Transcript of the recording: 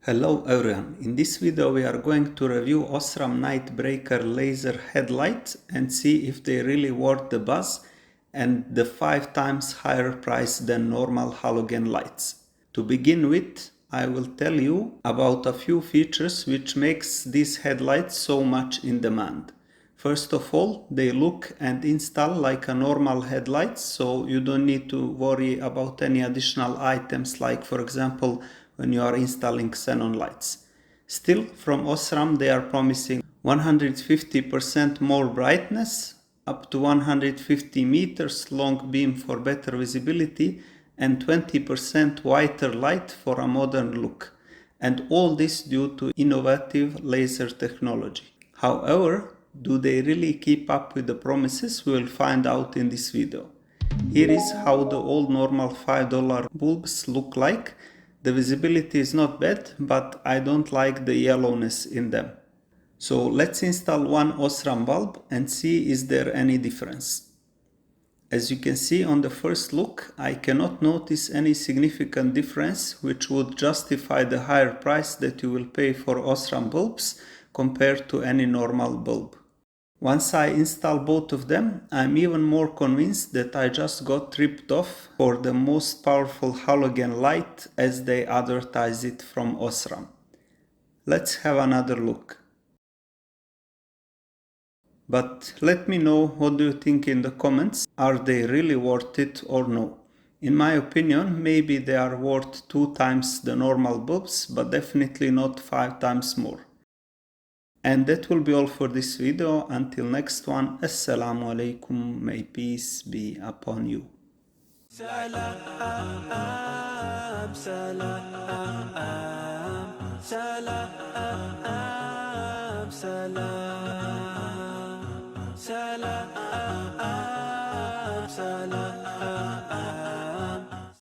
Hello everyone, in this video we are going to review Osram Night Breaker laser headlights and see if they really worth the buzz and the 5 times higher price than normal halogen lights. To begin with, I will tell you about a few features which makes these headlights so much in demand. First of all, they look and install like a normal headlight, so you don't need to worry about any additional items like, for example, when you are installing xenon lights. Still, from Osram they are promising 150% more brightness, up to 150 meters long beam for better visibility, and 20% whiter light for a modern look. And all this due to innovative laser technology. However, do they really keep up with the promises? We will find out in this video. Here is how the old normal $5 bulbs look like. The visibility is not bad, but I don't like the yellowness in them. So let's install one Osram bulb and see is there any difference. As you can see on the first look, I cannot notice any significant difference which would justify the higher price that you will pay for Osram bulbs compared to any normal bulb. Once I install both of them, I'm even more convinced that I just got ripped off for the most powerful halogen light as they advertise it from Osram. Let's have another look. But let me know what do you think in the comments. Are they really worth it or no? In my opinion, maybe they are worth 2 times the normal bulbs, but definitely not 5 times more. And that will be all for this video. Until next one, Assalamu alaikum, may peace be upon you. Salam, salam, salam, salam, salam, salam.